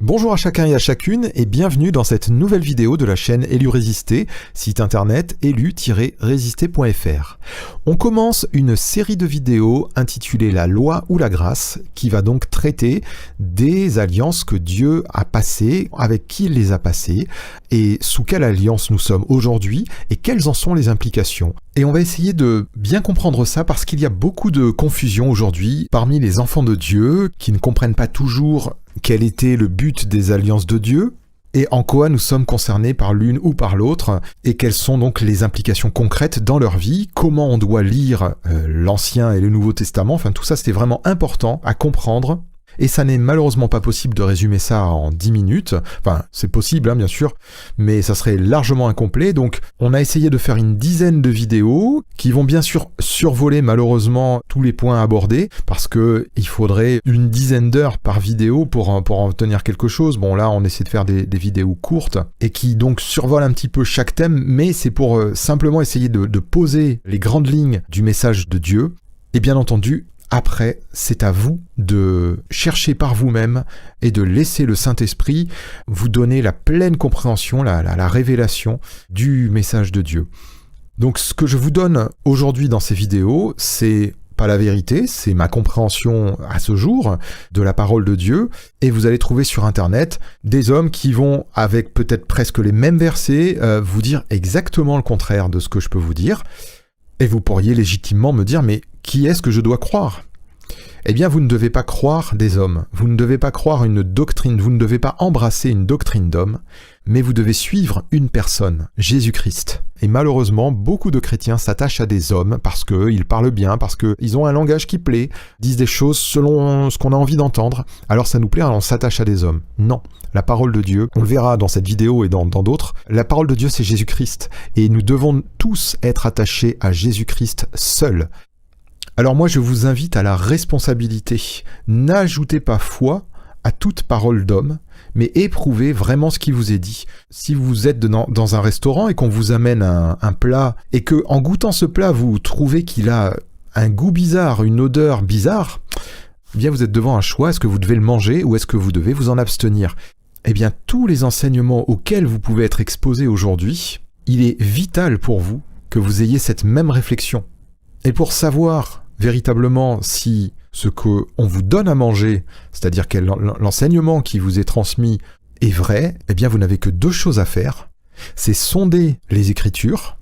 Bonjour à chacun et à chacune et bienvenue dans cette nouvelle vidéo de la chaîne Élu Résister, site internet élu-résister.fr. On commence une série de vidéos intitulée La loi ou la grâce qui va donc traiter des alliances que Dieu a passées, avec qui il les a passées et sous quelle alliance nous sommes aujourd'hui et quelles en sont les implications. Et on va essayer de bien comprendre ça parce qu'il y a beaucoup de confusion aujourd'hui parmi les enfants de Dieu qui ne comprennent pas toujours quel était le but des alliances de Dieu et en quoi nous sommes concernés par l'une ou par l'autre et quelles sont donc les implications concrètes dans leur vie, comment on doit lire l'Ancien et le Nouveau Testament, enfin tout ça c'était vraiment important à comprendre. Et ça n'est malheureusement pas possible de résumer ça en 10 minutes. Enfin, c'est possible, bien sûr, mais ça serait largement incomplet. Donc, on a essayé de faire une dizaine de vidéos qui vont bien sûr survoler malheureusement tous les points abordés, parce que il faudrait une dizaine d'heures par vidéo pour en obtenir quelque chose. Bon, là, on essaie de faire des vidéos courtes et qui donc survolent un petit peu chaque thème, mais c'est pour simplement essayer de poser les grandes lignes du message de Dieu. Et bien entendu, après, c'est à vous de chercher par vous-même et de laisser le Saint-Esprit vous donner la pleine compréhension, la révélation du message de Dieu. Donc ce que je vous donne aujourd'hui dans ces vidéos, c'est pas la vérité, c'est ma compréhension à ce jour de la parole de Dieu, et vous allez trouver sur Internet des hommes qui vont, avec peut-être presque les mêmes versets, vous dire exactement le contraire de ce que je peux vous dire, et vous pourriez légitimement me dire, mais qui est-ce que je dois croire ? Eh bien, vous ne devez pas croire des hommes, vous ne devez pas croire une doctrine, vous ne devez pas embrasser une doctrine d'homme, mais vous devez suivre une personne, Jésus-Christ. Et malheureusement, beaucoup de chrétiens s'attachent à des hommes parce qu'ils parlent bien, parce qu'ils ont un langage qui plaît, disent des choses selon ce qu'on a envie d'entendre. Alors ça nous plaît, on s'attache à des hommes. Non, la parole de Dieu, on le verra dans cette vidéo et dans d'autres, la parole de Dieu c'est Jésus-Christ. Et nous devons tous être attachés à Jésus-Christ seul. Alors moi je vous invite à la responsabilité. N'ajoutez pas foi à toute parole d'homme, mais éprouvez vraiment ce qui vous est dit. Si vous êtes dans un restaurant et qu'on vous amène un plat, et que en goûtant ce plat vous trouvez qu'il a un goût bizarre, une odeur bizarre, eh bien vous êtes devant un choix, est-ce que vous devez le manger ou est-ce que vous devez vous en abstenir ? Eh bien tous les enseignements auxquels vous pouvez être exposés aujourd'hui, il est vital pour vous que vous ayez cette même réflexion. Et pour savoir véritablement si ce qu'on vous donne à manger, c'est-à-dire que l'enseignement qui vous est transmis est vrai, eh bien vous n'avez que deux choses à faire. C'est sonder les Écritures,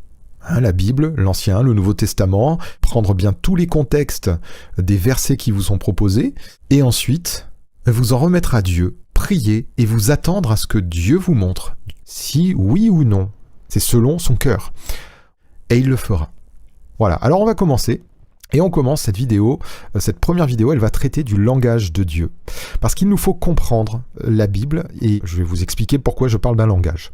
la Bible, l'Ancien, le Nouveau Testament, prendre bien tous les contextes des versets qui vous sont proposés, et ensuite vous en remettre à Dieu, prier et vous attendre à ce que Dieu vous montre, si oui ou non. C'est selon son cœur. Et il le fera. Voilà, alors on va commencer. Et on commence cette vidéo, cette première vidéo, elle va traiter du langage de Dieu. Parce qu'il nous faut comprendre la Bible, et je vais vous expliquer pourquoi je parle d'un langage.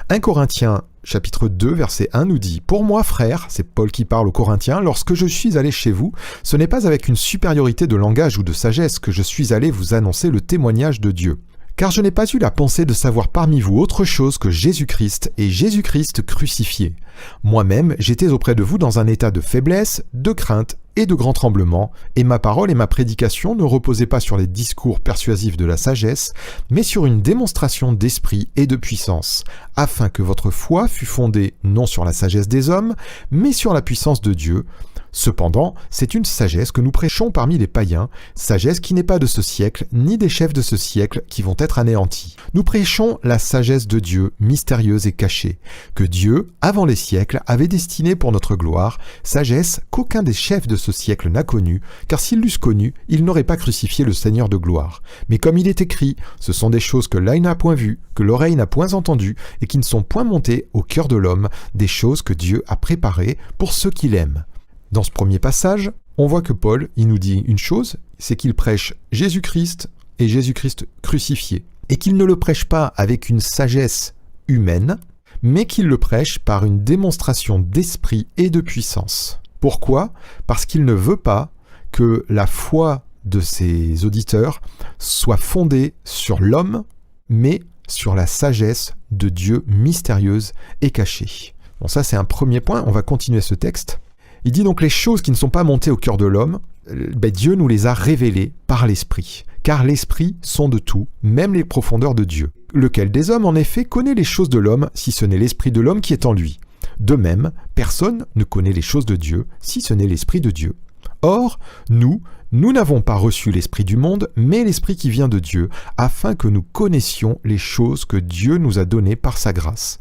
1 Corinthiens, chapitre 2, verset 1 nous dit « Pour moi, frères, c'est Paul qui parle aux Corinthiens, lorsque je suis allé chez vous, ce n'est pas avec une supériorité de langage ou de sagesse que je suis allé vous annoncer le témoignage de Dieu. Car je n'ai pas eu la pensée de savoir parmi vous autre chose que Jésus-Christ et Jésus-Christ crucifié. Moi-même, j'étais auprès de vous dans un état de faiblesse, de crainte et de grand tremblement, et ma parole et ma prédication ne reposaient pas sur les discours persuasifs de la sagesse, mais sur une démonstration d'esprit et de puissance, afin que votre foi fût fondée non sur la sagesse des hommes, mais sur la puissance de Dieu. Cependant, c'est une sagesse que nous prêchons parmi les païens, sagesse qui n'est pas de ce siècle, ni des chefs de ce siècle qui vont être anéantis. Nous prêchons la sagesse de Dieu, mystérieuse et cachée, que Dieu, avant les siècles, avait destinée pour notre gloire, sagesse qu'aucun des chefs de ce siècle n'a connue, car s'ils l'eussent connue, ils n'auraient pas crucifié le Seigneur de gloire. Mais comme il est écrit, ce sont des choses que l'œil n'a point vues, que l'oreille n'a point entendues, et qui ne sont point montées au cœur de l'homme, des choses que Dieu a préparées pour ceux qui l'aiment. Dans ce premier passage, on voit que Paul, il nous dit une chose, c'est qu'il prêche Jésus-Christ et Jésus-Christ crucifié, et qu'il ne le prêche pas avec une sagesse humaine, mais qu'il le prêche par une démonstration d'esprit et de puissance. Pourquoi ? Parce qu'il ne veut pas que la foi de ses auditeurs soit fondée sur l'homme, mais sur la sagesse de Dieu mystérieuse et cachée. Bon, ça c'est un premier point, on va continuer ce texte. Il dit donc les choses qui ne sont pas montées au cœur de l'homme, Dieu nous les a révélés par l'Esprit. Car l'Esprit sonde tout, même les profondeurs de Dieu. Lequel des hommes, en effet, connaît les choses de l'homme, si ce n'est l'Esprit de l'homme qui est en lui. De même, personne ne connaît les choses de Dieu, si ce n'est l'Esprit de Dieu. Or, nous n'avons pas reçu l'Esprit du monde, mais l'Esprit qui vient de Dieu, afin que nous connaissions les choses que Dieu nous a données par sa grâce.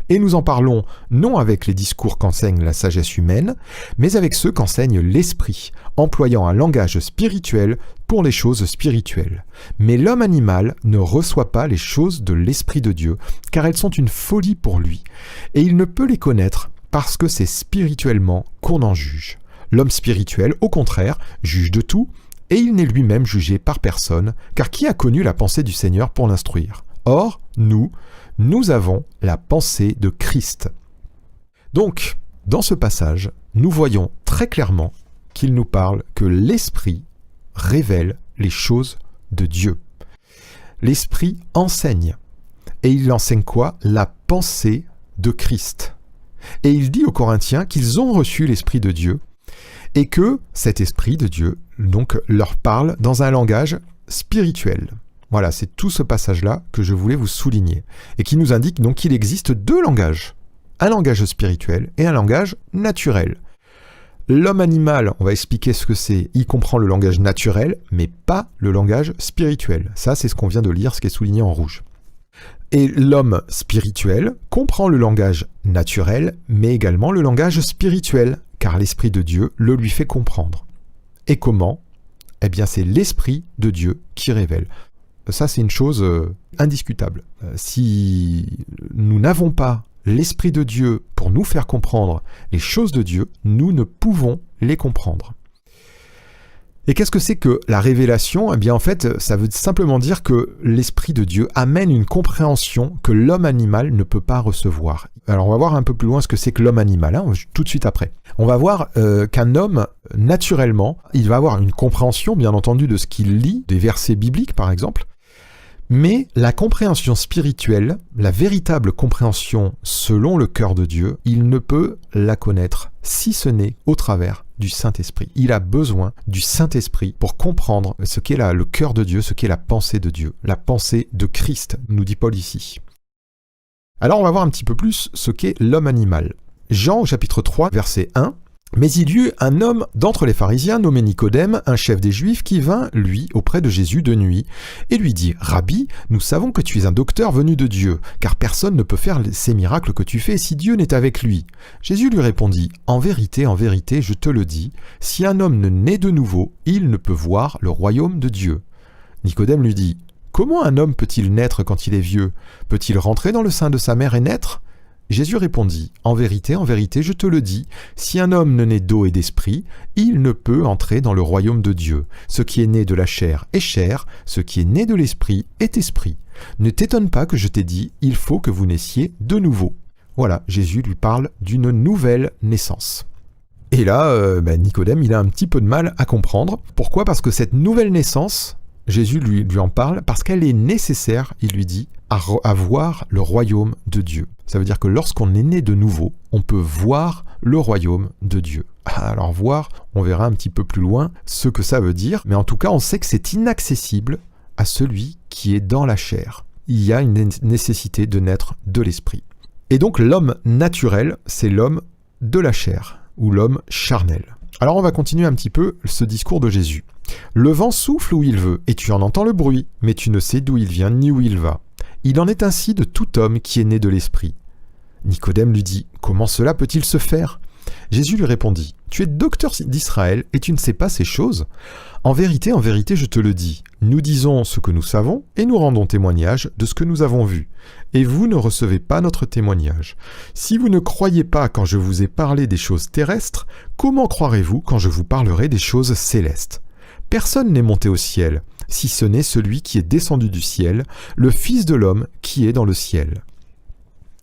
Et nous en parlons non avec les discours qu'enseigne la sagesse humaine, mais avec ceux qu'enseigne l'Esprit, employant un langage spirituel pour les choses spirituelles. Mais l'homme animal ne reçoit pas les choses de l'Esprit de Dieu, car elles sont une folie pour lui, et il ne peut les connaître parce que c'est spirituellement qu'on en juge. L'homme spirituel, au contraire, juge de tout, et il n'est lui-même jugé par personne, car qui a connu la pensée du Seigneur pour l'instruire? Or, nous avons la pensée de Christ. Donc, dans ce passage, nous voyons très clairement qu'il nous parle que l'Esprit révèle les choses de Dieu. L'Esprit enseigne. Et il enseigne quoi? La pensée de Christ. Et il dit aux Corinthiens qu'ils ont reçu l'Esprit de Dieu et que cet Esprit de Dieu donc leur parle dans un langage spirituel. Voilà, c'est tout ce passage-là que je voulais vous souligner et qui nous indique donc qu'il existe deux langages, un langage spirituel et un langage naturel. L'homme animal, on va expliquer ce que c'est, il comprend le langage naturel, mais pas le langage spirituel. Ça, c'est ce qu'on vient de lire, ce qui est souligné en rouge. Et l'homme spirituel comprend le langage naturel, mais également le langage spirituel, car l'Esprit de Dieu le lui fait comprendre. Et comment? Eh bien, c'est l'Esprit de Dieu qui révèle. Ça, c'est une chose indiscutable. Si nous n'avons pas l'Esprit de Dieu pour nous faire comprendre les choses de Dieu, nous ne pouvons les comprendre. Et qu'est-ce que c'est que la révélation? Eh bien, en fait, ça veut simplement dire que l'Esprit de Dieu amène une compréhension que l'homme animal ne peut pas recevoir. Alors, on va voir un peu plus loin ce que c'est que l'homme animal, tout de suite après. On va voir qu'un homme, naturellement, il va avoir une compréhension, bien entendu, de ce qu'il lit, des versets bibliques, par exemple. Mais la compréhension spirituelle, la véritable compréhension selon le cœur de Dieu, il ne peut la connaître si ce n'est au travers du Saint-Esprit. Il a besoin du Saint-Esprit pour comprendre ce qu'est le cœur de Dieu, ce qu'est la pensée de Dieu, la pensée de Christ, nous dit Paul ici. Alors on va voir un petit peu plus ce qu'est l'homme animal. Jean au chapitre 3, verset 1. Mais il y eut un homme d'entre les pharisiens nommé Nicodème, un chef des Juifs, qui vint, lui, auprès de Jésus de nuit, et lui dit « Rabbi, nous savons que tu es un docteur venu de Dieu, car personne ne peut faire ces miracles que tu fais si Dieu n'est avec lui. » Jésus lui répondit « en vérité, je te le dis, si un homme ne naît de nouveau, il ne peut voir le royaume de Dieu. » Nicodème lui dit « Comment un homme peut-il naître quand il est vieux? Peut-il rentrer dans le sein de sa mère et naître ?» Jésus répondit, en vérité, je te le dis, si un homme ne naît d'eau et d'esprit, il ne peut entrer dans le royaume de Dieu. Ce qui est né de la chair est chair, ce qui est né de l'esprit est esprit. Ne t'étonne pas que je t'ai dit, il faut que vous naissiez de nouveau. » Voilà, Jésus lui parle d'une nouvelle naissance. Et là, Nicodème, il a un petit peu de mal à comprendre. Pourquoi? Parce que cette nouvelle naissance, Jésus lui en parle, parce qu'elle est nécessaire, il lui dit, à voir le royaume de Dieu. Ça veut dire que lorsqu'on est né de nouveau, on peut voir le royaume de Dieu. Alors voir, on verra un petit peu plus loin ce que ça veut dire, mais en tout cas, on sait que c'est inaccessible à celui qui est dans la chair. Il y a une nécessité de naître de l'esprit. Et donc l'homme naturel, c'est l'homme de la chair, ou l'homme charnel. Alors on va continuer un petit peu ce discours de Jésus. Le vent souffle où il veut, et tu en entends le bruit, mais tu ne sais d'où il vient ni où il va. Il en est ainsi de tout homme qui est né de l'esprit. Nicodème lui dit, comment cela peut-il se faire? Jésus lui répondit, tu es docteur d'Israël et tu ne sais pas ces choses? En vérité, je te le dis, nous disons ce que nous savons et nous rendons témoignage de ce que nous avons vu. Et vous ne recevez pas notre témoignage. Si vous ne croyez pas quand je vous ai parlé des choses terrestres, comment croirez-vous quand je vous parlerai des choses célestes? Personne n'est monté au ciel, si ce n'est celui qui est descendu du ciel, le Fils de l'homme qui est dans le ciel.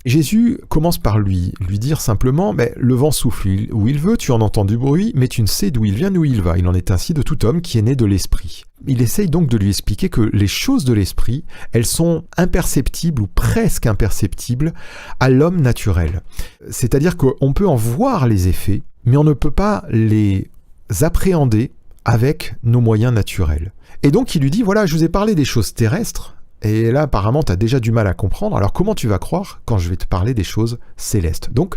Jésus commence par lui dire simplement, le vent souffle où il veut, tu en entends du bruit, mais tu ne sais d'où il vient ni où il va. Il en est ainsi de tout homme qui est né de l'esprit. Il essaye donc de lui expliquer que les choses de l'esprit, elles sont imperceptibles ou presque imperceptibles à l'homme naturel. C'est-à-dire qu'on peut en voir les effets, mais on ne peut pas les appréhender avec nos moyens naturels. Et donc il lui dit, voilà, je vous ai parlé des choses terrestres, et là apparemment tu as déjà du mal à comprendre, alors comment tu vas croire quand je vais te parler des choses célestes? Donc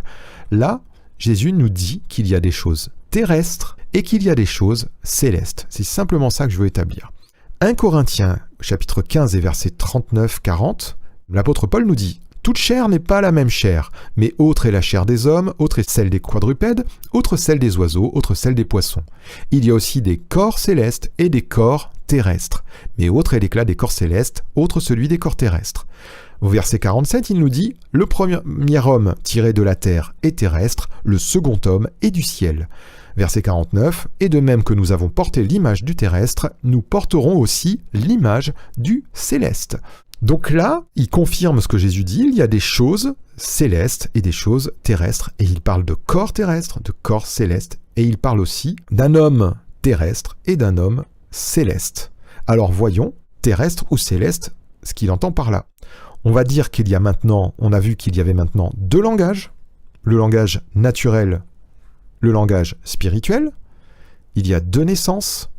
là, Jésus nous dit qu'il y a des choses terrestres et qu'il y a des choses célestes. C'est simplement ça que je veux établir. 1 Corinthiens, chapitre 15 et versets 39-40, l'apôtre Paul nous dit « Toute chair n'est pas la même chair, mais autre est la chair des hommes, autre est celle des quadrupèdes, autre celle des oiseaux, autre celle des poissons. Il y a aussi des corps célestes et des corps terrestres, mais autre est l'éclat des corps célestes, autre celui des corps terrestres. » Au verset 47, il nous dit « Le premier homme tiré de la terre est terrestre, le second homme est du ciel. » Verset 49, « Et de même que nous avons porté l'image du terrestre, nous porterons aussi l'image du céleste. » Donc là, il confirme ce que Jésus dit, il y a des choses célestes et des choses terrestres, et il parle de corps terrestres, de corps célestes, et il parle aussi d'un homme terrestre et d'un homme céleste. Alors voyons, terrestre ou céleste, ce qu'il entend par là. On va dire qu'il y a maintenant, on a vu qu'il y avait maintenant deux langages, le langage naturel, le langage spirituel. Il y a deux naissances,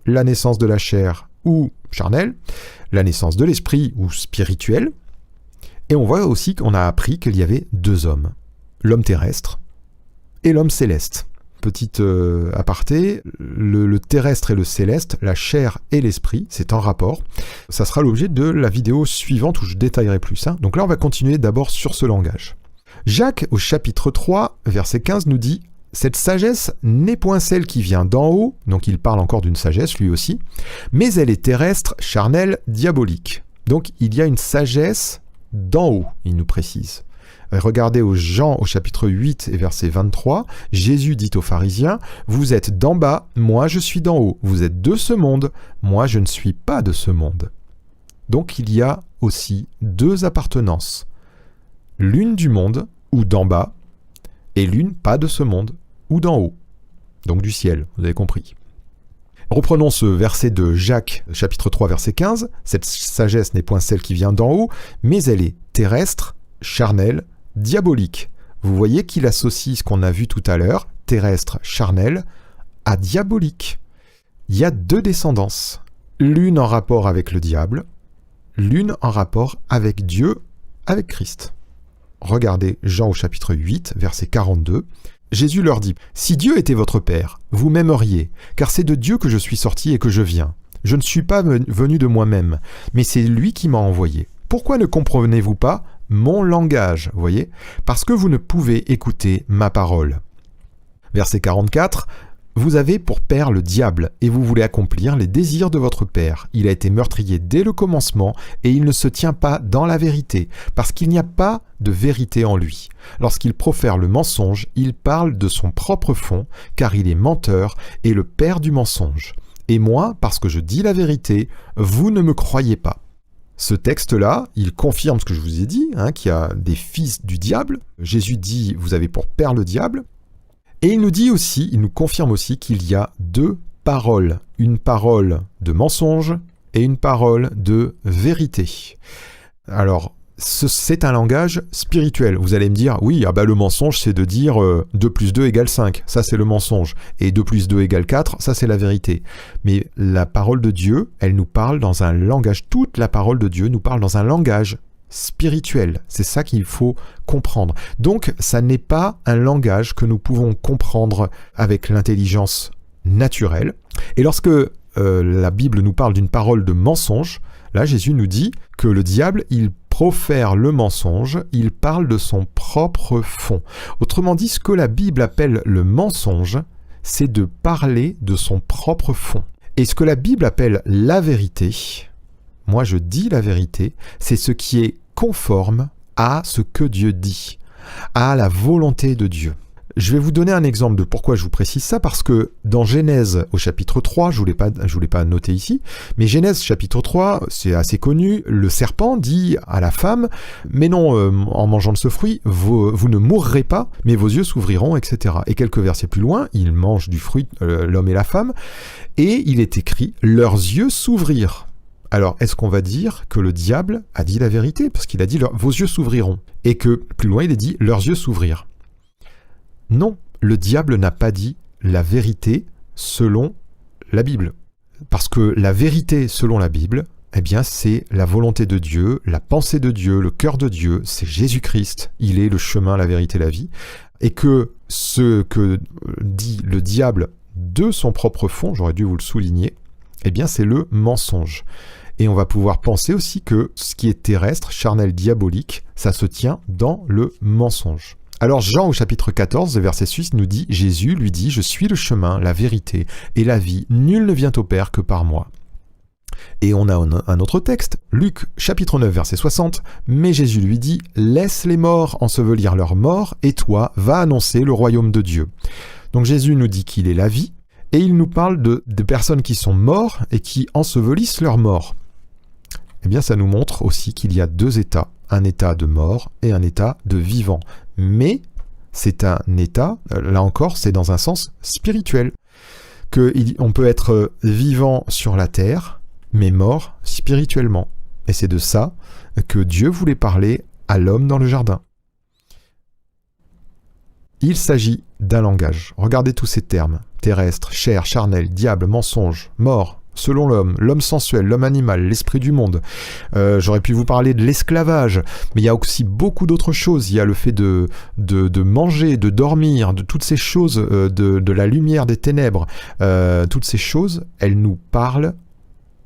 la naissance de la chair ou charnelle, la naissance de l'esprit ou spirituel. Et on voit aussi qu'on a appris qu'il y avait deux hommes, l'homme terrestre et l'homme céleste. Petite aparté, le terrestre et le céleste, la chair et l'esprit, c'est en rapport. Ça sera l'objet de la vidéo suivante où je détaillerai plus. Donc là, on va continuer d'abord sur ce langage. Jacques, au chapitre 3, verset 15, nous dit « Cette sagesse n'est point celle qui vient d'en haut », donc il parle encore d'une sagesse lui aussi, « mais elle est terrestre, charnelle, diabolique. » Donc il y a une sagesse d'en haut, il nous précise. Regardez au Jean au chapitre 8 et verset 23, Jésus dit aux pharisiens, « Vous êtes d'en bas, moi je suis d'en haut. Vous êtes de ce monde, moi je ne suis pas de ce monde. » Donc il y a aussi deux appartenances. L'une du monde, ou d'en bas, et l'une pas de ce monde, ou d'en haut. Donc du ciel, vous avez compris. Reprenons ce verset de Jacques, chapitre 3, verset 15. « Cette sagesse n'est point celle qui vient d'en haut, mais elle est terrestre, charnelle, diabolique. » Vous voyez qu'il associe ce qu'on a vu tout à l'heure, terrestre, charnel, à diabolique. Il y a deux descendances, l'une en rapport avec le diable, l'une en rapport avec Dieu, avec Christ. Regardez Jean au chapitre 8, verset 42. Jésus leur dit « Si Dieu était votre Père, vous m'aimeriez, car c'est de Dieu que je suis sorti et que je viens. Je ne suis pas venu de moi-même, mais c'est lui qui m'a envoyé. Pourquoi ne comprenez-vous pas mon langage, vous voyez, parce que vous ne pouvez écouter ma parole. » Verset 44, « Vous avez pour père le diable, et vous voulez accomplir les désirs de votre père. Il a été meurtrier dès le commencement, et il ne se tient pas dans la vérité, parce qu'il n'y a pas de vérité en lui. Lorsqu'il profère le mensonge, il parle de son propre fond, car il est menteur et le père du mensonge. Et moi, parce que je dis la vérité, vous ne me croyez pas. » Ce texte-là, il confirme ce que je vous ai dit, qu'il y a des fils du diable. Jésus dit « Vous avez pour père le diable ». Et il nous dit aussi, il nous confirme aussi qu'il y a deux paroles. Une parole de mensonge et une parole de vérité. Alors, c'est un langage spirituel. Vous allez me dire, oui, le mensonge, c'est de dire 2 plus 2 égale 5. Ça, c'est le mensonge. Et 2 plus 2 égale 4, ça, c'est la vérité. Mais la parole de Dieu, elle nous parle dans un langage. Toute la parole de Dieu nous parle dans un langage spirituel. C'est ça qu'il faut comprendre. Donc, ça n'est pas un langage que nous pouvons comprendre avec l'intelligence naturelle. Et lorsque la Bible nous parle d'une parole de mensonge, là, Jésus nous dit que le diable, il profère le mensonge, il parle de son propre fond. Autrement dit, ce que la Bible appelle le mensonge, c'est de parler de son propre fond. Et ce que la Bible appelle la vérité, moi je dis la vérité, c'est ce qui est conforme à ce que Dieu dit, à la volonté de Dieu. Je vais vous donner un exemple de pourquoi je vous précise ça, parce que dans Genèse au chapitre 3, je voulais pas noter ici, mais Genèse chapitre 3, c'est assez connu, le serpent dit à la femme, mais non, en mangeant de ce fruit, vous ne mourrez pas, mais vos yeux s'ouvriront, etc. Et quelques versets plus loin, ils mangent du fruit, l'homme et la femme, et il est écrit, leurs yeux s'ouvrirent. Alors, est-ce qu'on va dire que le diable a dit la vérité? Parce qu'il a dit « vos yeux s'ouvriront ». Et que, plus loin, il est dit « leurs yeux s'ouvrirent ». Non, le diable n'a pas dit la vérité selon la Bible. Parce que la vérité selon la Bible, eh bien c'est la volonté de Dieu, la pensée de Dieu, le cœur de Dieu, c'est Jésus-Christ. Il est le chemin, la vérité, la vie. Et que ce que dit le diable de son propre fond, j'aurais dû vous le souligner, eh bien c'est le mensonge. Et on va pouvoir penser aussi que ce qui est terrestre, charnel, diabolique, ça se tient dans le mensonge. Alors Jean au chapitre 14, verset 6 nous dit, Jésus lui dit, je suis le chemin, la vérité et la vie, nul ne vient au Père que par moi. Et on a un autre texte, Luc chapitre 9, verset 60, mais Jésus lui dit, laisse les morts ensevelir leurs morts, et toi, va annoncer le royaume de Dieu. Donc Jésus nous dit qu'il est la vie, et il nous parle de personnes qui sont mortes et qui ensevelissent leurs morts. Eh bien, ça nous montre aussi qu'il y a deux états, un état de mort et un état de vivant. Mais c'est un état, là encore, c'est dans un sens spirituel, qu'on peut être vivant sur la terre, mais mort spirituellement. Et c'est de ça que Dieu voulait parler à l'homme dans le jardin. Il s'agit d'un langage. Regardez tous ces termes. Terrestre, chair, charnel, diable, mensonge, mort, selon l'homme, l'homme sensuel, l'homme animal, l'esprit du monde. J'aurais pu vous parler de l'esclavage, mais il y a aussi beaucoup d'autres choses. Il y a le fait de manger, de dormir, de toutes ces choses, de la lumière, des ténèbres. Toutes ces choses, elles nous parlent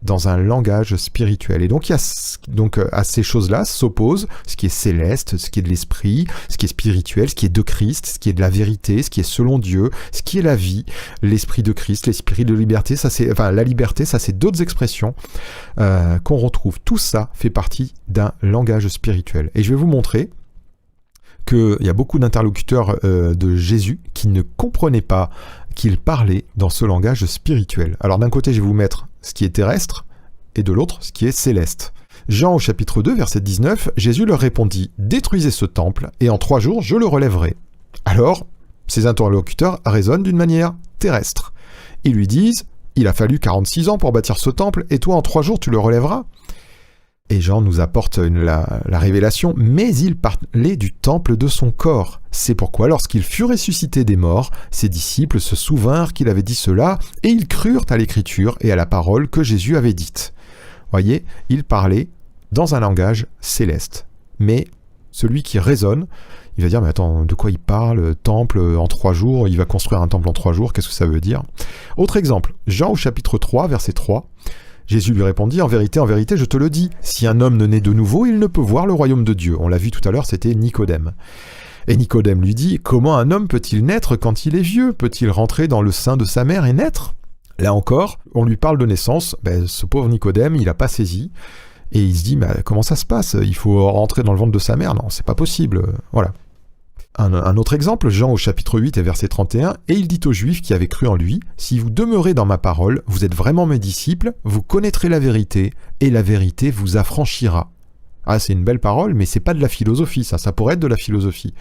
dans un langage spirituel. Et donc, à ces choses-là s'oppose ce qui est céleste, ce qui est de l'esprit, ce qui est spirituel, ce qui est de Christ, ce qui est de la vérité, ce qui est selon Dieu, ce qui est la vie, l'esprit de Christ, l'esprit de liberté, la liberté, ça c'est d'autres expressions qu'on retrouve. Tout ça fait partie d'un langage spirituel. Et je vais vous montrer qu'il y a beaucoup d'interlocuteurs de Jésus qui ne comprenaient pas qu'il parlait dans ce langage spirituel. Alors d'un côté, je vais vous mettre ce qui est terrestre, et de l'autre, ce qui est céleste. Jean au chapitre 2, verset 19, Jésus leur répondit « Détruisez ce temple, et en 3 jours, je le relèverai. » Alors, ces interlocuteurs raisonnent d'une manière terrestre. Ils lui disent « Il a fallu 46 ans pour bâtir ce temple, et toi, en 3 jours, tu le relèveras ?» Et Jean nous apporte la révélation, mais il parlait du temple de son corps. C'est pourquoi, lorsqu'il fut ressuscité des morts, ses disciples se souvinrent qu'il avait dit cela, et ils crurent à l'écriture et à la parole que Jésus avait dite. Voyez, il parlait dans un langage céleste. Mais celui qui raisonne, il va dire, mais attends, de quoi il parle? Temple en 3 jours, il va construire un temple en 3 jours, qu'est-ce que ça veut dire? Autre exemple, Jean au chapitre 3, verset 3, Jésus lui répondit, en vérité, je te le dis, si un homme ne naît de nouveau, il ne peut voir le royaume de Dieu. On l'a vu tout à l'heure, c'était Nicodème. Et Nicodème lui dit, comment un homme peut-il naître quand il est vieux? Peut-il rentrer dans le sein de sa mère et naître? Là encore, on lui parle de naissance, ce pauvre Nicodème, il n'a pas saisi, et il se dit, comment ça se passe? Il faut rentrer dans le ventre de sa mère? Non, c'est pas possible, voilà. Un autre exemple, Jean au chapitre 8 et verset 31, « Et il dit aux Juifs qui avaient cru en lui, « Si vous demeurez dans ma parole, vous êtes vraiment mes disciples, vous connaîtrez la vérité, et la vérité vous affranchira. » Ah, c'est une belle parole, mais c'est pas de la philosophie, ça pourrait être de la philosophie.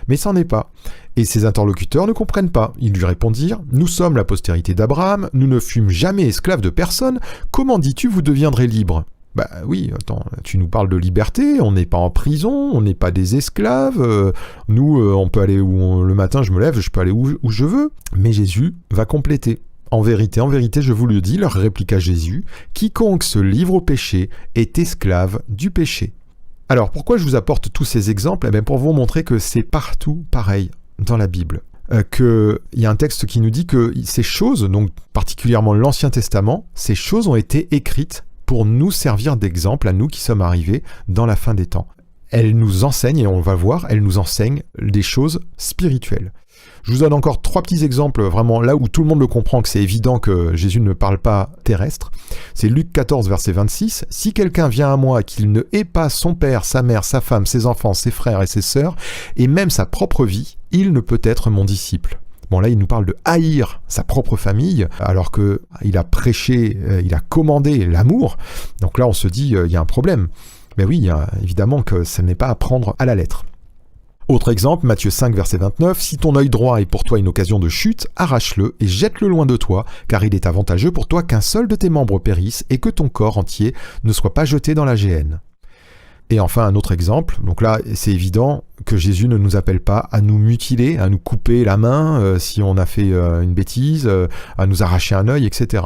Mais ça n'en est pas. Et ses interlocuteurs ne comprennent pas. Ils lui répondirent, « Nous sommes la postérité d'Abraham, nous ne fûmes jamais esclaves de personne, comment dis-tu vous deviendrez libres ?» Bah oui, attends, tu nous parles de liberté, on n'est pas en prison, on n'est pas des esclaves, nous on peut aller le matin je me lève, je peux aller où je veux. Mais Jésus va compléter. En vérité, je vous le dis, leur répliqua Jésus, quiconque se livre au péché est esclave du péché. Alors pourquoi je vous apporte tous ces exemples? Pour vous montrer que c'est partout pareil dans la Bible. Qu'il y a un texte qui nous dit que ces choses, donc particulièrement l'Ancien Testament, ces choses ont été écrites pour nous servir d'exemple à nous qui sommes arrivés dans la fin des temps. Elle nous enseigne, et on va voir, elle nous enseigne des choses spirituelles. Je vous donne encore 3 petits exemples, vraiment là où tout le monde le comprend, que c'est évident que Jésus ne parle pas terrestre. C'est Luc 14, verset 26. « Si quelqu'un vient à moi qu'il ne hait pas son père, sa mère, sa femme, ses enfants, ses frères et ses sœurs, et même sa propre vie, il ne peut être mon disciple. » Bon là, il nous parle de haïr sa propre famille, alors qu'il a prêché, il a commandé l'amour. Donc là, on se dit, il y a un problème. Mais oui, évidemment que ce n'est pas à prendre à la lettre. Autre exemple, Matthieu 5, verset 29, « Si ton œil droit est pour toi une occasion de chute, arrache-le et jette-le loin de toi, car il est avantageux pour toi qu'un seul de tes membres périsse et que ton corps entier ne soit pas jeté dans la géhenne. » Et enfin, un autre exemple, donc là, c'est évident que Jésus ne nous appelle pas à nous mutiler, à nous couper la main si on a fait une bêtise, à nous arracher un œil, etc.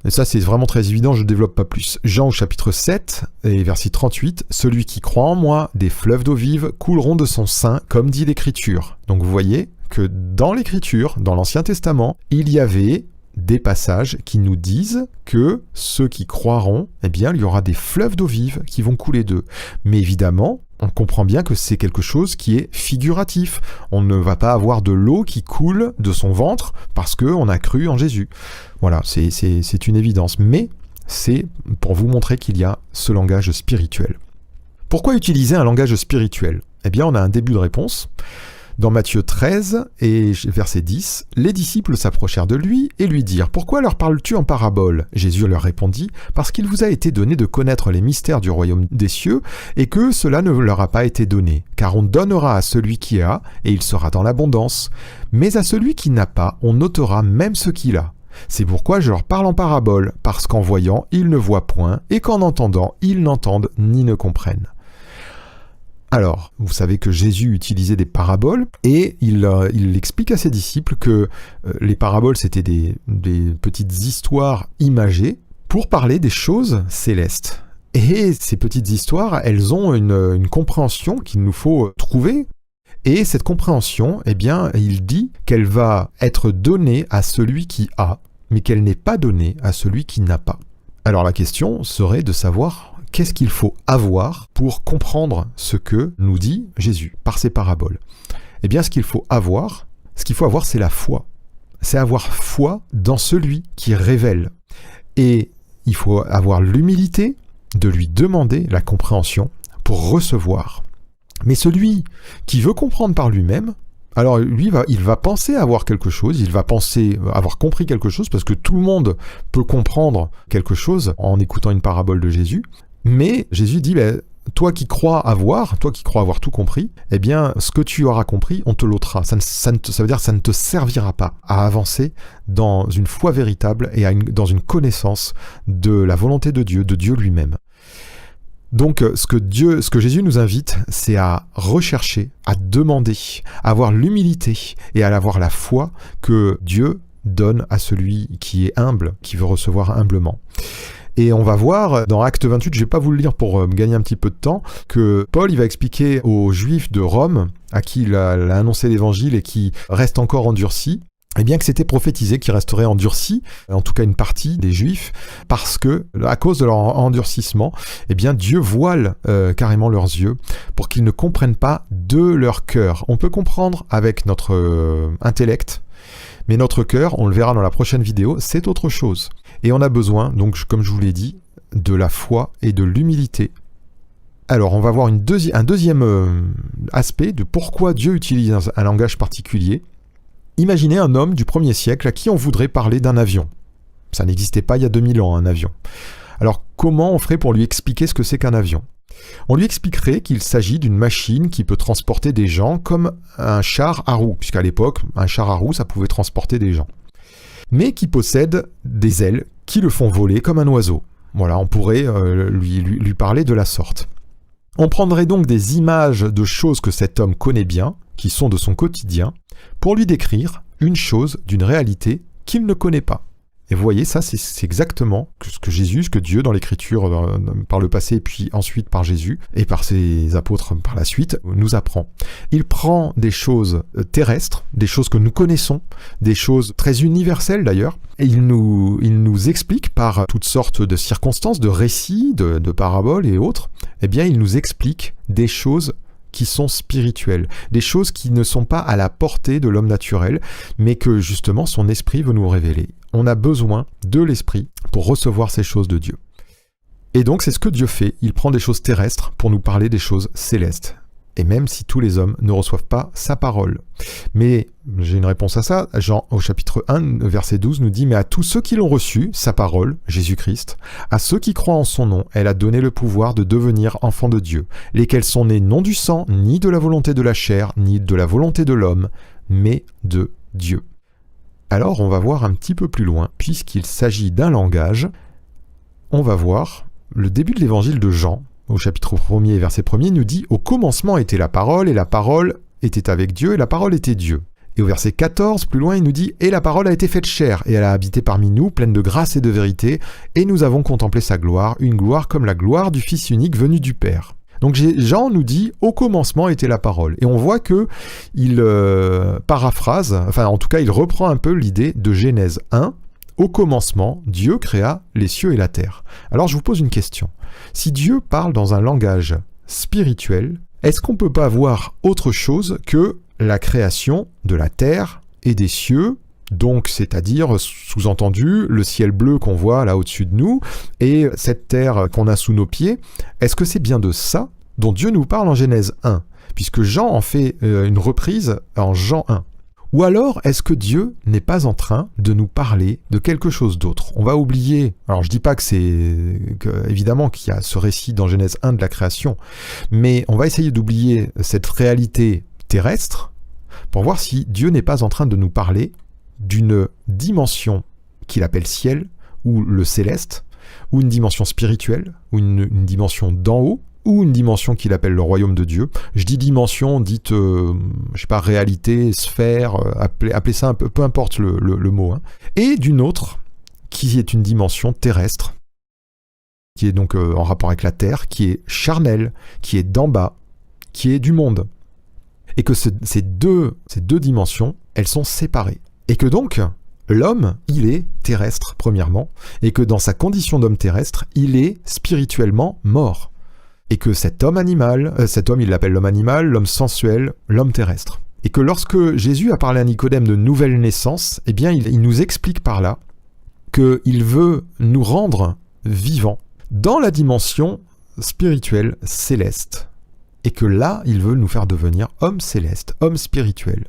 Et ça, c'est vraiment très évident, je ne développe pas plus. Jean au chapitre 7 et verset 38, « Celui qui croit en moi, des fleuves d'eau vive couleront de son sein, comme dit l'Écriture. » Donc vous voyez que dans l'Écriture, dans l'Ancien Testament, il y avait des passages qui nous disent que ceux qui croiront, eh bien, il y aura des fleuves d'eau vive qui vont couler d'eux. Mais évidemment, on comprend bien que c'est quelque chose qui est figuratif. On ne va pas avoir de l'eau qui coule de son ventre parce qu'on a cru en Jésus. Voilà, c'est une évidence. Mais c'est pour vous montrer qu'il y a ce langage spirituel. Pourquoi utiliser un langage spirituel ? Eh bien, on a un début de réponse. Dans Matthieu 13 et verset 10, « Les disciples s'approchèrent de lui et lui dirent « Pourquoi leur parles-tu en parabole ?» Jésus leur répondit « Parce qu'il vous a été donné de connaître les mystères du royaume des cieux et que cela ne leur a pas été donné. Car on donnera à celui qui a et il sera dans l'abondance. Mais à celui qui n'a pas, on ôtera même ce qu'il a. C'est pourquoi je leur parle en parabole, parce qu'en voyant, ils ne voient point et qu'en entendant, ils n'entendent ni ne comprennent. » Alors, vous savez que Jésus utilisait des paraboles et il explique à ses disciples que les paraboles, c'était des petites histoires imagées pour parler des choses célestes. Et ces petites histoires, elles ont une compréhension qu'il nous faut trouver. Et cette compréhension, eh bien, il dit qu'elle va être donnée à celui qui a, mais qu'elle n'est pas donnée à celui qui n'a pas. Alors la question serait de savoir qu'est-ce qu'il faut avoir pour comprendre ce que nous dit Jésus par ces paraboles. Eh bien, ce qu'il faut avoir, c'est la foi. C'est avoir foi dans celui qui révèle. Et il faut avoir l'humilité de lui demander la compréhension pour recevoir. Mais celui qui veut comprendre par lui-même, alors lui, il va penser avoir quelque chose, il va penser avoir compris quelque chose, parce que tout le monde peut comprendre quelque chose en écoutant une parabole de Jésus. Mais Jésus dit, toi qui crois avoir tout compris, eh bien, ce que tu auras compris, on te l'ôtera. Ça veut dire que ça ne te servira pas à avancer dans une foi véritable et dans une connaissance de la volonté de Dieu lui-même. Donc, ce que Jésus nous invite, c'est à rechercher, à demander, à avoir l'humilité et à avoir la foi que Dieu donne à celui qui est humble, qui veut recevoir humblement. Et on va voir dans Acte 28, je ne vais pas vous le lire pour gagner un petit peu de temps, que Paul il va expliquer aux Juifs de Rome, à qui il a annoncé l'évangile et qui restent encore endurcis, eh bien que c'était prophétisé qu'ils resteraient endurcis, en tout cas une partie des Juifs, parce que, à cause de leur endurcissement, eh bien Dieu voile carrément leurs yeux pour qu'ils ne comprennent pas de leur cœur. On peut comprendre avec notre intellect, mais notre cœur, on le verra dans la prochaine vidéo, c'est autre chose. Et on a besoin, donc comme je vous l'ai dit, de la foi et de l'humilité. Alors on va voir un deuxième aspect de pourquoi Dieu utilise un langage particulier. Imaginez un homme du 1er siècle à qui on voudrait parler d'un avion. Ça n'existait pas il y a 2000 ans, un avion. Alors comment on ferait pour lui expliquer ce que c'est qu'un avion ? On lui expliquerait qu'il s'agit d'une machine qui peut transporter des gens comme un char à roues, puisqu'à l'époque, un char à roues, ça pouvait transporter des gens. Mais qui possède des ailes qui le font voler comme un oiseau. Voilà, on pourrait lui parler de la sorte. On prendrait donc des images de choses que cet homme connaît bien, qui sont de son quotidien, pour lui décrire une chose d'une réalité qu'il ne connaît pas. Et vous voyez, ça c'est exactement ce que Dieu dans l'Écriture, par le passé et puis ensuite par Jésus et par ses apôtres par la suite, nous apprend. Il prend des choses terrestres, des choses que nous connaissons, des choses très universelles d'ailleurs, et il nous explique par toutes sortes de circonstances, de récits, de paraboles et autres, eh bien il nous explique des choses qui sont spirituelles, des choses qui ne sont pas à la portée de l'homme naturel, mais que justement son esprit veut nous révéler. On a besoin de l'esprit pour recevoir ces choses de Dieu. Et donc c'est ce que Dieu fait, il prend des choses terrestres pour nous parler des choses célestes. Et même si tous les hommes ne reçoivent pas sa parole. Mais j'ai une réponse à ça. Jean, au chapitre 1, verset 12, nous dit « Mais à tous ceux qui l'ont reçu, sa parole, Jésus-Christ, à ceux qui croient en son nom, elle a donné le pouvoir de devenir enfants de Dieu, lesquels sont nés non du sang, ni de la volonté de la chair, ni de la volonté de l'homme, mais de Dieu. » Alors on va voir un petit peu plus loin, puisqu'il s'agit d'un langage, on va voir le début de l'évangile de Jean, au chapitre 1er, verset 1er, nous dit « Au commencement était la parole, et la parole était avec Dieu, et la parole était Dieu. Et au verset 14, plus loin, il nous dit « Et la parole a été faite chair, et elle a habité parmi nous, pleine de grâce et de vérité, et nous avons contemplé sa gloire, une gloire comme la gloire du Fils unique venu du Père. » Donc Jean nous dit « Au commencement était la parole ». Et on voit que il paraphrase, enfin en tout cas il reprend un peu l'idée de Genèse 1. « Au commencement, Dieu créa les cieux et la terre ». Alors je vous pose une question. Si Dieu parle dans un langage spirituel, est-ce qu'on ne peut pas voir autre chose que la création de la terre et des cieux, donc c'est-à-dire, sous-entendu, le ciel bleu qu'on voit là au-dessus de nous et cette terre qu'on a sous nos pieds? Est-ce que c'est bien de ça dont Dieu nous parle en Genèse 1, puisque Jean en fait une reprise en Jean 1? Ou alors, est-ce que Dieu n'est pas en train de nous parler de quelque chose d'autre? On va oublier, alors je dis pas évidemment qu'il y a ce récit dans Genèse 1 de la création, mais on va essayer d'oublier cette réalité terrestre pour voir si Dieu n'est pas en train de nous parler d'une dimension qu'il appelle ciel, ou le céleste, ou une dimension spirituelle, ou une dimension d'en haut, ou une dimension qu'il appelle le royaume de Dieu. Je dis dimension, dites, je sais pas, réalité, sphère, appelez ça un peu importe le mot. Hein. Et d'une autre, qui est une dimension terrestre, qui est donc en rapport avec la terre, qui est charnelle, qui est d'en bas, qui est du monde. Et que ces deux dimensions, elles sont séparées. Et que donc, l'homme, il est terrestre, premièrement, et que dans sa condition d'homme terrestre, il est spirituellement mort. Et que cet homme, il l'appelle l'homme animal, l'homme sensuel, l'homme terrestre. Et que lorsque Jésus a parlé à Nicodème de nouvelle naissance, eh bien, il nous explique par là qu'il veut nous rendre vivants dans la dimension spirituelle céleste. Et que là, il veut nous faire devenir hommes célestes, hommes spirituels.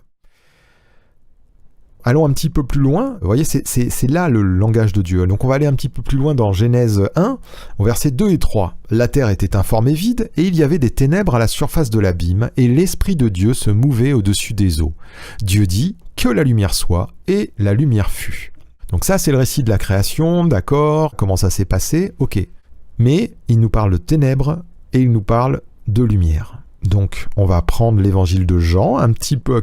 Allons un petit peu plus loin, vous voyez, c'est là le langage de Dieu. Donc on va aller un petit peu plus loin dans Genèse 1, au verset 2 et 3. « La terre était informe et vide, et il y avait des ténèbres à la surface de l'abîme, et l'Esprit de Dieu se mouvait au-dessus des eaux. Dieu dit « Que la lumière soit », et la lumière fut. » Donc ça, c'est le récit de la création, d'accord, comment ça s'est passé, ok. Mais il nous parle de ténèbres, et il nous parle de lumière. Donc, on va prendre l'évangile de Jean,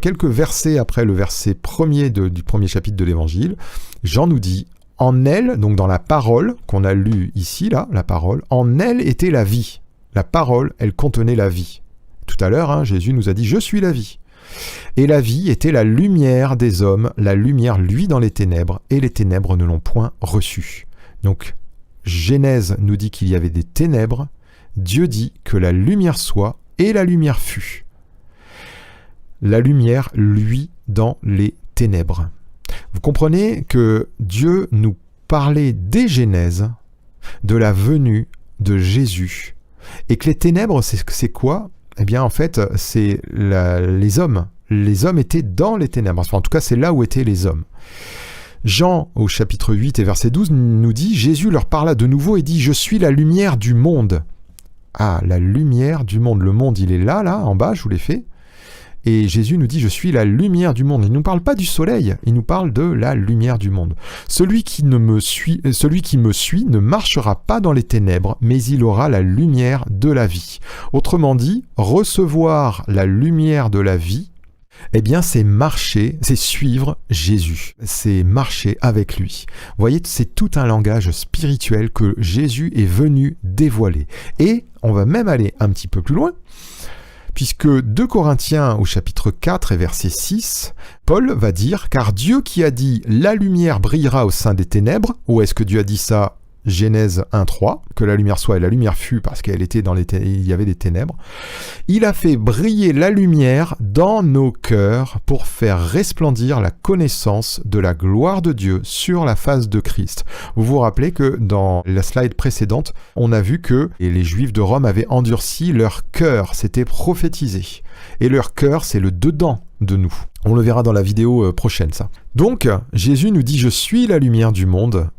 quelques versets après le verset premier du premier chapitre de l'évangile. Jean nous dit, en elle, donc dans la parole qu'on a lue ici, là, la parole, en elle était la vie. La parole, elle contenait la vie. Tout à l'heure, Jésus nous a dit, je suis la vie. Et la vie était la lumière des hommes, la lumière luit dans les ténèbres, et les ténèbres ne l'ont point reçue. Donc, Genèse nous dit qu'il y avait des ténèbres, Dieu dit que la lumière soit, et la lumière fut. La lumière luit dans les ténèbres. Vous comprenez que Dieu nous parlait dès Genèse de la venue de Jésus. Et que les ténèbres, c'est quoi? Eh bien, en fait, c'est les hommes. Les hommes étaient dans les ténèbres. Enfin, en tout cas, c'est là où étaient les hommes. Jean, au chapitre 8 et verset 12, nous dit « Jésus leur parla de nouveau et dit « Je suis la lumière du monde ». Ah, la lumière du monde. Le monde, il est là, en bas, je vous l'ai fait. Et Jésus nous dit, je suis la lumière du monde. Il ne nous parle pas du soleil, il nous parle de la lumière du monde. Celui qui me suit ne marchera pas dans les ténèbres, mais il aura la lumière de la vie. Autrement dit, recevoir la lumière de la vie, eh bien, c'est marcher, c'est suivre Jésus, c'est marcher avec lui. Vous voyez, c'est tout un langage spirituel que Jésus est venu dévoiler. Et on va même aller un petit peu plus loin, puisque 2 Corinthiens au chapitre 4 et verset 6, Paul va dire « Car Dieu qui a dit « La lumière brillera au sein des ténèbres », où est-ce que Dieu a dit ça? Genèse 1.3, que la lumière soit et la lumière fut parce qu'elle était il y avait des ténèbres. Il a fait briller la lumière dans nos cœurs pour faire resplendir la connaissance de la gloire de Dieu sur la face de Christ. Vous vous rappelez que dans la slide précédente, on a vu que les Juifs de Rome avaient endurci leur cœur, c'était prophétisé. Et leur cœur, c'est le dedans de nous. On le verra dans la vidéo prochaine, ça. Donc, Jésus nous dit « Je suis la lumière du monde ».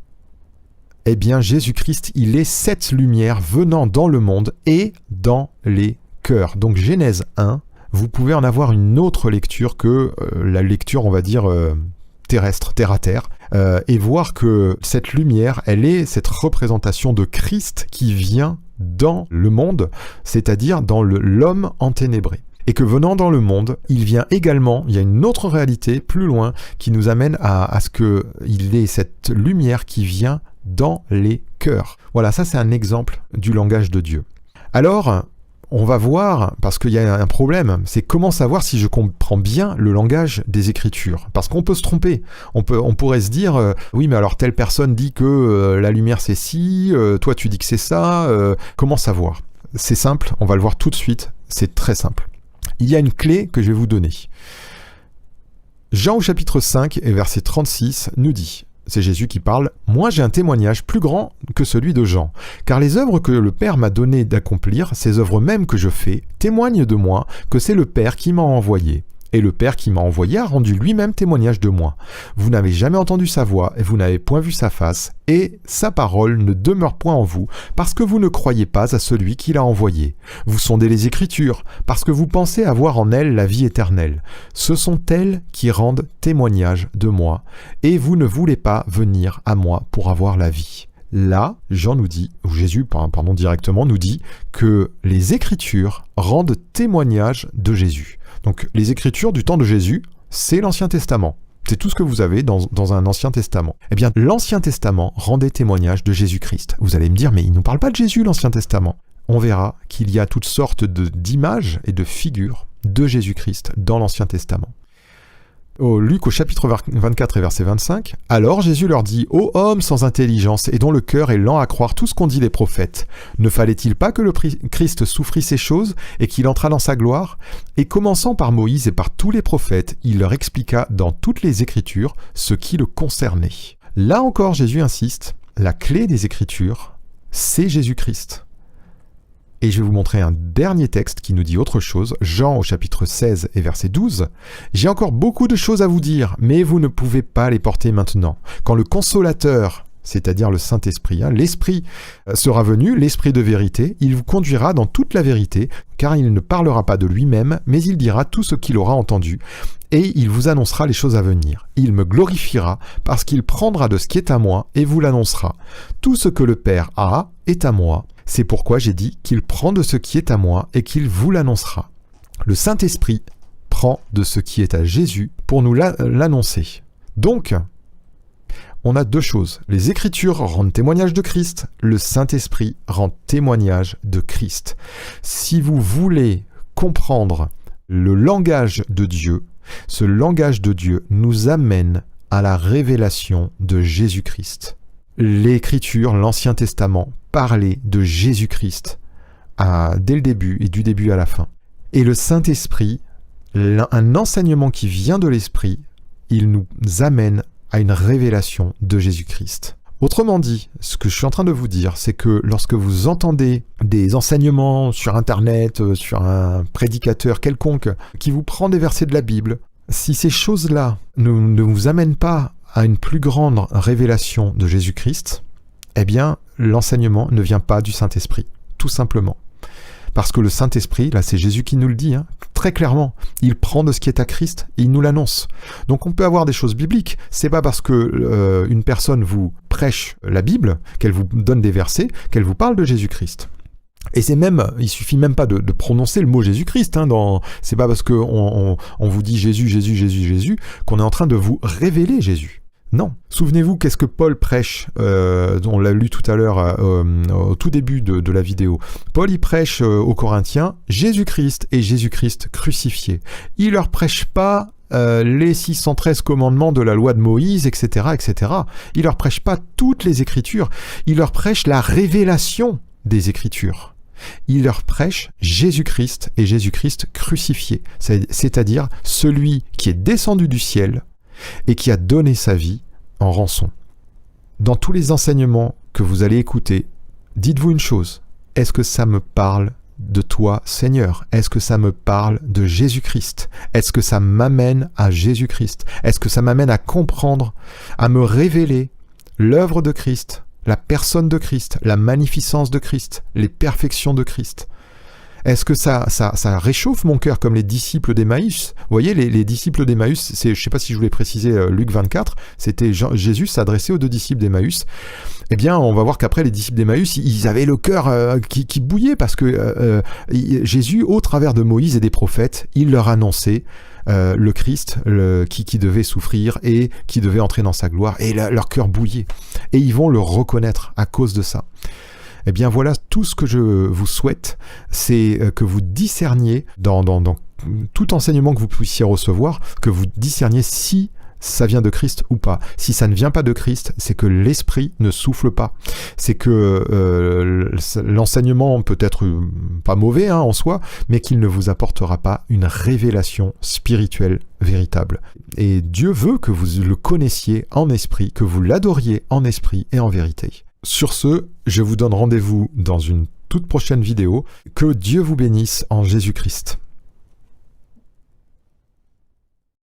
Eh bien, Jésus-Christ, il est cette lumière venant dans le monde et dans les cœurs. Donc, Genèse 1, vous pouvez en avoir une autre lecture que la lecture, on va dire, terrestre, terre à terre, et voir que cette lumière, elle est cette représentation de Christ qui vient dans le monde, c'est-à-dire dans l'homme enténébré. Et que venant dans le monde, il vient également, il y a une autre réalité plus loin qui nous amène à ce qu'il ait cette lumière qui vient dans les cœurs. Voilà, ça c'est un exemple du langage de Dieu. Alors, on va voir, parce qu'il y a un problème, c'est comment savoir si je comprends bien le langage des Écritures. Parce qu'on peut se tromper. On pourrait se dire, oui, mais alors telle personne dit que la lumière c'est ci, toi tu dis que c'est ça, comment savoir ? C'est simple, on va le voir tout de suite, c'est très simple. Il y a une clé que je vais vous donner. Jean au chapitre 5 et verset 36 nous dit, c'est Jésus qui parle, « Moi j'ai un témoignage plus grand que celui de Jean, car les œuvres que le Père m'a donné d'accomplir, ces œuvres mêmes que je fais, témoignent de moi que c'est le Père qui m'a envoyé. Et le Père qui m'a envoyé a rendu lui-même témoignage de moi. Vous n'avez jamais entendu sa voix, et vous n'avez point vu sa face, et sa parole ne demeure point en vous, parce que vous ne croyez pas à celui qui l'a envoyé. Vous sondez les Écritures, parce que vous pensez avoir en elles la vie éternelle. Ce sont elles qui rendent témoignage de moi, et vous ne voulez pas venir à moi pour avoir la vie. » Là, Jean nous dit, ou Jésus, directement nous dit que les Écritures rendent témoignage de Jésus. Donc les Écritures du temps de Jésus, c'est l'Ancien Testament. C'est tout ce que vous avez dans un Ancien Testament. Eh bien, l'Ancien Testament rendait témoignage de Jésus-Christ. Vous allez me dire, mais il ne nous parle pas de Jésus, l'Ancien Testament. On verra qu'il y a toutes sortes d'images et de figures de Jésus-Christ dans l'Ancien Testament. Luc au chapitre 24 et verset 25, « Alors Jésus leur dit, ô hommes sans intelligence et dont le cœur est lent à croire tout ce qu'ont dit les prophètes, ne fallait-il pas que le Christ souffrit ces choses et qu'il entrât dans sa gloire ? Et commençant par Moïse et par tous les prophètes, il leur expliqua dans toutes les Écritures ce qui le concernait. » Là encore Jésus insiste, la clé des Écritures, c'est Jésus-Christ. Et je vais vous montrer un dernier texte qui nous dit autre chose, Jean au chapitre 16 et verset 12. « J'ai encore beaucoup de choses à vous dire, mais vous ne pouvez pas les porter maintenant. Quand le Consolateur, c'est-à-dire le Saint-Esprit, l'Esprit sera venu, l'Esprit de vérité, il vous conduira dans toute la vérité, car il ne parlera pas de lui-même, mais il dira tout ce qu'il aura entendu, et il vous annoncera les choses à venir. Il me glorifiera, parce qu'il prendra de ce qui est à moi, et vous l'annoncera. Tout ce que le Père a est à moi. C'est pourquoi j'ai dit qu'il prend de ce qui est à moi et qu'il vous l'annoncera. » Le Saint-Esprit prend de ce qui est à Jésus pour nous l'annoncer. Donc, on a deux choses. Les Écritures rendent témoignage de Christ, le Saint-Esprit rend témoignage de Christ. Si vous voulez comprendre le langage de Dieu, ce langage de Dieu nous amène à la révélation de Jésus-Christ. L'Écriture, l'Ancien Testament, parlait de Jésus-Christ dès le début et du début à la fin. Et le Saint-Esprit, un enseignement qui vient de l'Esprit, il nous amène à une révélation de Jésus-Christ. Autrement dit, ce que je suis en train de vous dire, c'est que lorsque vous entendez des enseignements sur Internet, sur un prédicateur quelconque, qui vous prend des versets de la Bible, si ces choses-là ne vous amènent pas à une plus grande révélation de Jésus-Christ, eh bien, l'enseignement ne vient pas du Saint-Esprit, tout simplement. Parce que le Saint-Esprit, là c'est Jésus qui nous le dit, très clairement, il prend de ce qui est à Christ et il nous l'annonce. Donc on peut avoir des choses bibliques, c'est pas parce que une personne vous prêche la Bible, qu'elle vous donne des versets, qu'elle vous parle de Jésus-Christ. Et il suffit même pas de prononcer le mot Jésus-Christ, c'est pas parce qu'on vous dit Jésus, Jésus, Jésus, Jésus, qu'on est en train de vous révéler Jésus. Non. Souvenez-vous, qu'est-ce que Paul prêche, on l'a lu tout à l'heure au tout début de la vidéo. Paul, il prêche aux Corinthiens Jésus-Christ et Jésus-Christ crucifié. Il leur prêche pas les 613 commandements de la loi de Moïse, etc., etc. Il leur prêche pas toutes les Écritures. Il leur prêche la révélation des Écritures. Il leur prêche Jésus-Christ et Jésus-Christ crucifié, c'est-à-dire celui qui est descendu du ciel et qui a donné sa vie en rançon. Dans tous les enseignements que vous allez écouter, dites-vous une chose, est-ce que ça me parle de toi, Seigneur? Est-ce que ça me parle de Jésus-Christ? Est-ce que ça m'amène à Jésus-Christ? Est-ce que ça m'amène à comprendre, à me révéler l'œuvre de Christ, la personne de Christ, la magnificence de Christ, les perfections de Christ? Est-ce que ça réchauffe mon cœur comme les disciples d'Emmaüs? Vous voyez, les disciples d'Emmaüs, je ne sais pas si je voulais préciser Luc 24, c'était Jésus s'adressait aux 2 disciples d'Emmaüs. Eh bien, on va voir qu'après, les disciples d'Emmaüs, ils avaient le cœur qui bouillait parce que Jésus, au travers de Moïse et des prophètes, il leur annonçait le Christ qui devait souffrir et qui devait entrer dans sa gloire. Et leur cœur bouillait. Et ils vont le reconnaître à cause de ça. Eh bien voilà, tout ce que je vous souhaite, c'est que vous discerniez dans tout enseignement que vous puissiez recevoir, que vous discerniez si ça vient de Christ ou pas. Si ça ne vient pas de Christ, c'est que l'esprit ne souffle pas. C'est que l'enseignement peut être pas mauvais en soi, mais qu'il ne vous apportera pas une révélation spirituelle véritable. Et Dieu veut que vous le connaissiez en esprit, que vous l'adoriez en esprit et en vérité. Sur ce, je vous donne rendez-vous dans une toute prochaine vidéo. Que Dieu vous bénisse en Jésus-Christ.